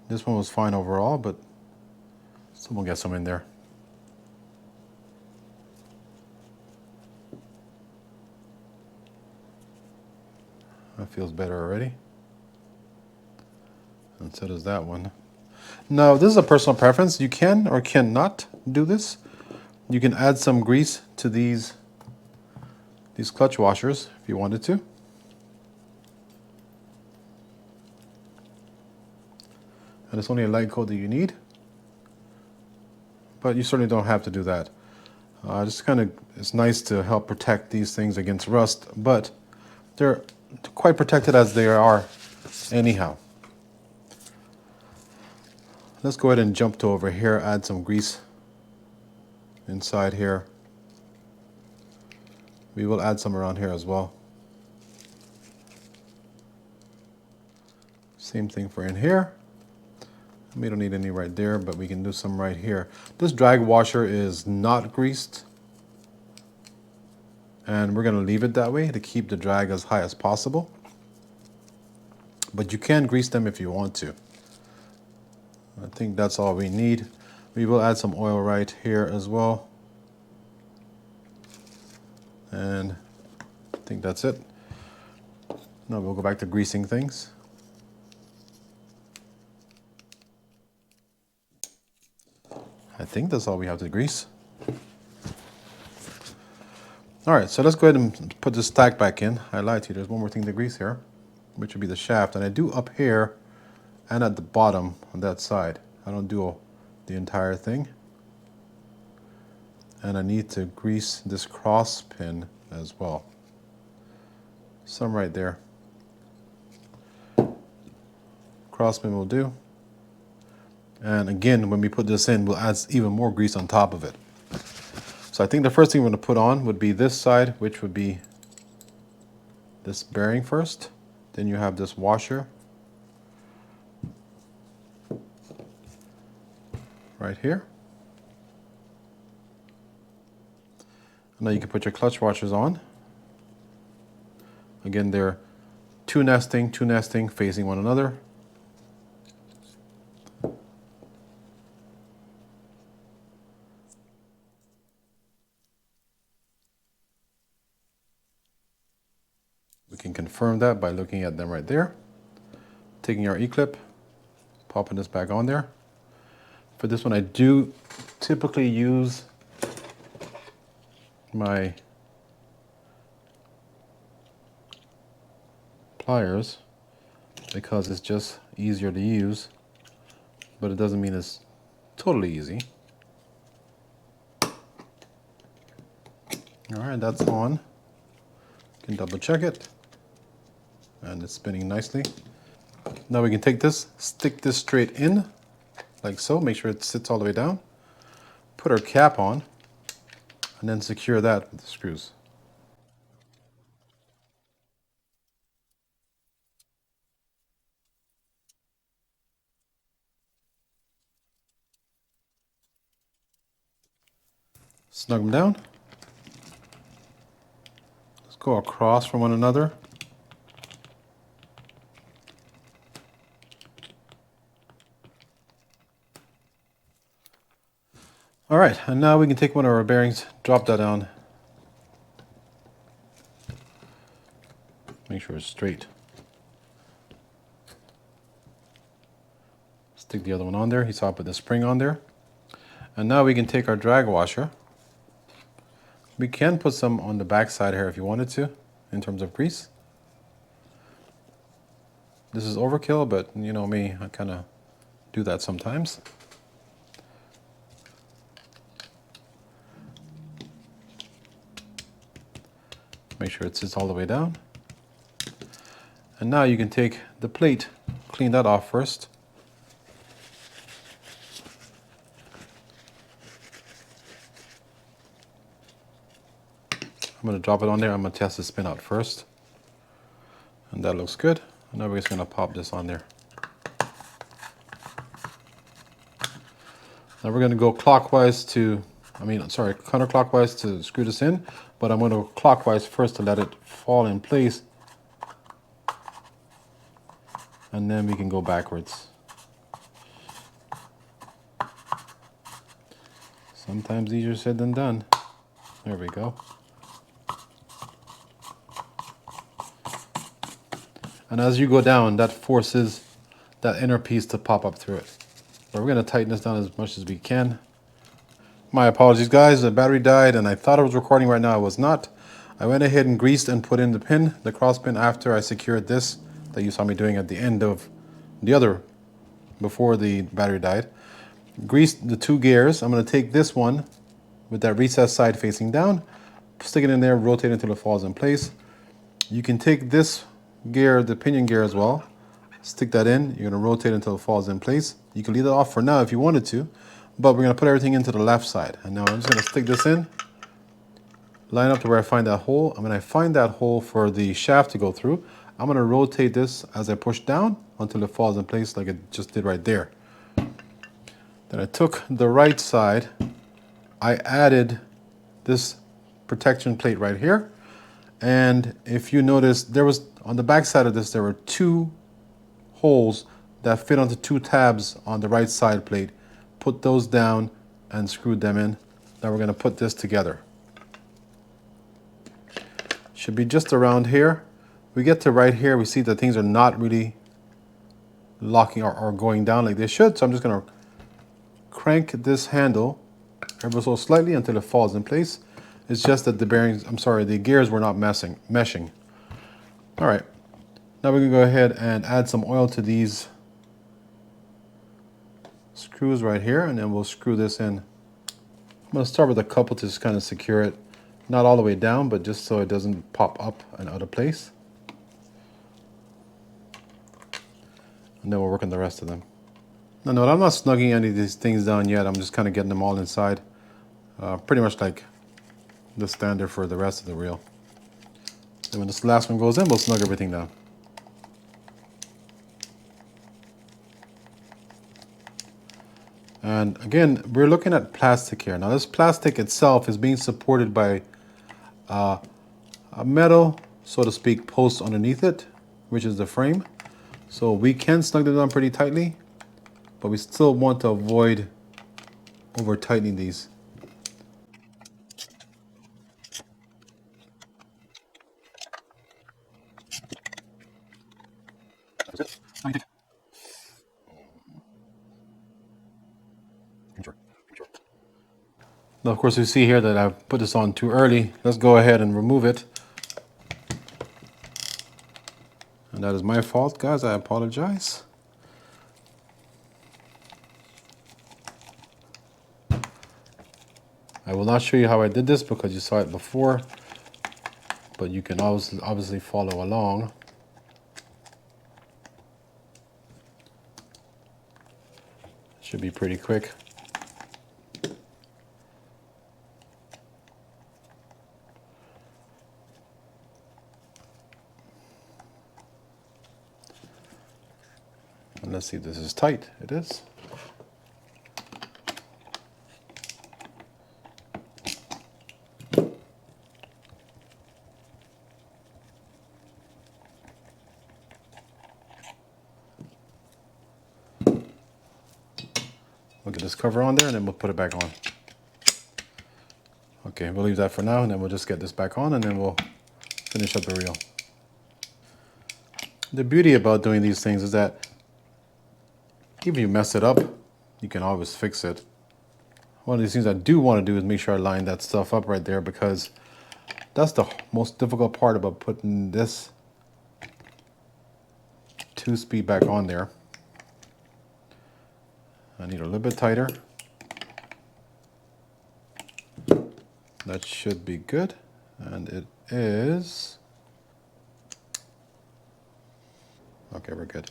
This one was fine overall, but we'll get some in there. That feels better already. And so does that one. Now, this is a personal preference. You can or cannot do this. You can add some grease to these clutch washers if you wanted to. And it's only a light coat that you need. But you certainly don't have to do that. Just kind of, it's nice to help protect these things against rust, but they're quite protected as they are anyhow. Let's go ahead and jump to over here, add some grease inside here. We will add some around here as well. Same thing for in here. We don't need any right there, but we can do some right here. This drag washer is not greased, and we're going to leave it that way to keep the drag as high as possible. But you can grease them if you want to. I think that's all we need. We will add some oil right here as well. And I think that's it. Now we'll go back to greasing things. I think that's all we have to grease. All right, so let's go ahead and put this stack back in. I lied to you, there's one more thing to grease here, which would be the shaft. And I do up here and at the bottom on that side. I don't do the entire thing. And I need to grease this cross pin as well. Some right there. Cross pin will do. And again, when we put this in, we'll add even more grease on top of it. So I think the first thing we're going to put on would be this side, which would be this bearing first. Then you have this washer right here. Now you can put your clutch washers on. Again, they're two nesting, facing one another. We can confirm that by looking at them right there. Taking our E-clip, popping this back on there. For this one, I do typically use my pliers because it's just easier to use, but it doesn't mean it's totally easy. All right, that's on. You can double check it, and it's spinning nicely. Now we can take this, stick this straight in, like so, make sure it sits all the way down. Put our cap on, and then secure that with the screws. Snug them down. Let's go across from one another. All right, and now we can take one of our bearings, drop that down. Make sure it's straight. Stick the other one on there. You saw I put the spring on there. And now we can take our drag washer. We can put some on the back side here if you wanted to, in terms of grease. This is overkill, but you know me, I kind of do that sometimes. Make sure it sits all the way down. And now you can take the plate, clean that off first. I'm going to drop it on there. I'm going to test the spin out first. And that looks good. And now we're just going to pop this on there. Now we're going to go counterclockwise to screw this in, but I'm going to go clockwise first to let it fall in place, and then we can go backwards. Sometimes easier said than done. There we go. And as you go down, that forces that inner piece to pop up through it. But we're going to tighten this down as much as we can. My apologies, guys. The battery died, and I thought I was recording right now. I was not. I went ahead and greased and put in the pin, the cross pin, after I secured this that you saw me doing at the end of the other, before the battery died. Greased the 2 gears. I'm going to take this one with that recessed side facing down, stick it in there, rotate until it falls in place. You can take this gear, the pinion gear as well, stick that in. You're going to rotate until it falls in place. You can leave it off for now if you wanted to, but we're going to put everything into the left side. And now I'm just going to stick this in, line up to where I find that hole. And when I find that hole for the shaft to go through, I'm going to rotate this as I push down until it falls in place like it just did right there. Then I took the right side, I added this protection plate right here. And if you notice, there was, on the back side of this, there were 2 holes that fit onto 2 tabs on the right side plate. Put those down and screwed them in. Now we're going to put this together. Should be just around here. We get to right here, we see that things are not really locking or going down like they should. So I'm just going to crank this handle ever so slightly until it falls in place. It's just that the gears were not meshing. All right, now we're gonna go ahead and add some oil to these screws right here, and then we'll screw this in. I'm gonna start with a couple to just kind of secure it, not all the way down, but just so it doesn't pop up and out of place. And then we'll work on the rest of them. Now note, I'm not snugging any of these things down yet. I'm just kind of getting them all inside. Pretty much like the standard for the rest of the reel. And when this last one goes in, we'll snug everything down. And again, we're looking at plastic here. Now this plastic itself is being supported by a metal, so to speak, post underneath it, which is the frame. So we can snug them down pretty tightly, but we still want to avoid over tightening these. Now, of course, you see here that I've put this on too early. Let's go ahead and remove it. And that is my fault, guys. I apologize. I will not show you how I did this because you saw it before, but you can obviously follow along. Should be pretty quick. And let's see if this is tight. It is. We'll get this cover on there and then we'll put it back on. Okay, we'll leave that for now and then we'll just get this back on and then we'll finish up the reel. The beauty about doing these things is that even if you mess it up, you can always fix it. One of these things I do want to do is make sure I line that stuff up right there, because that's the most difficult part about putting this 2-speed back on there. I need a little bit tighter. That should be good, and it is. Okay, we're good.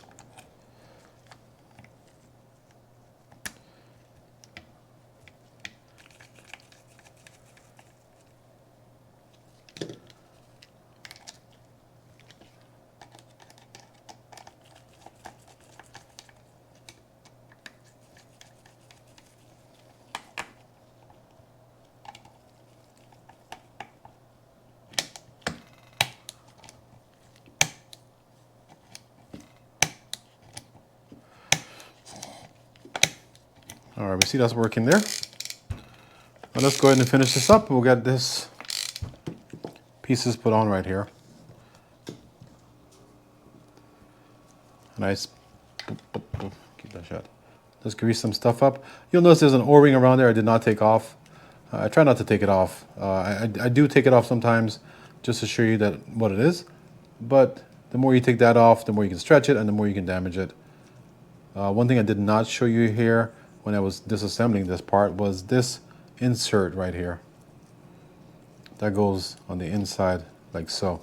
All right, we see that's working there. Now let's go ahead and finish this up. We'll get this pieces put on right here. Nice. Keep that shut. Let's grease some stuff up. You'll notice there's an O-ring around there I did not take off. I try not to take it off. I do take it off sometimes just to show you that what it is. But the more you take that off, the more you can stretch it and the more you can damage it. One thing I did not show you here when I was disassembling this part was this insert right here. That goes on the inside like so.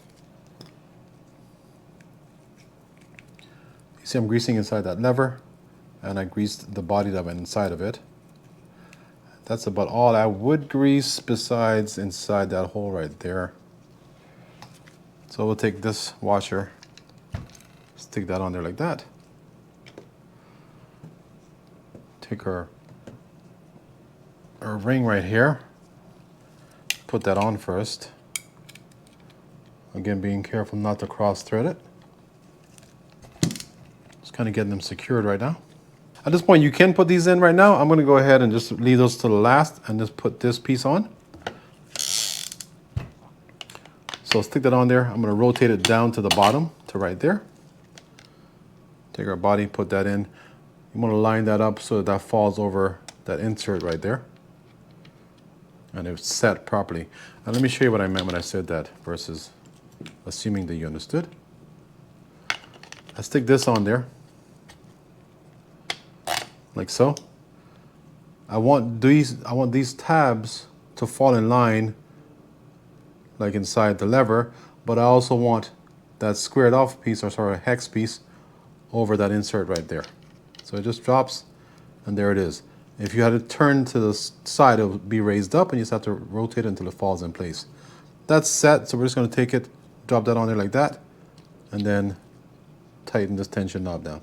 You see I'm greasing inside that lever, and I greased the body that went inside of it. That's about all I would grease besides inside that hole right there. So we'll take this washer, stick that on there like that. Take our ring right here, put that on first. Again, being careful not to cross thread it. Just kind of getting them secured right now. At this point, you can put these in right now. I'm going to go ahead and just leave those to the last and just put this piece on. So stick that on there. I'm going to rotate it down to the bottom to right there. Take our body, put that in. You want to line that up so that falls over that insert right there. And it's set properly. Now let me show you what I meant when I said that versus assuming that you understood. I stick this on there. Like so. I want these tabs to fall in line like inside the lever, but I also want that squared off piece, or sorry, hex piece, over that insert right there. So it just drops, and there it is. If you had it turned to the side, it would be raised up, and you just have to rotate it until it falls in place. That's set, so we're just going to take it, drop that on there like that, and then tighten this tension knob down.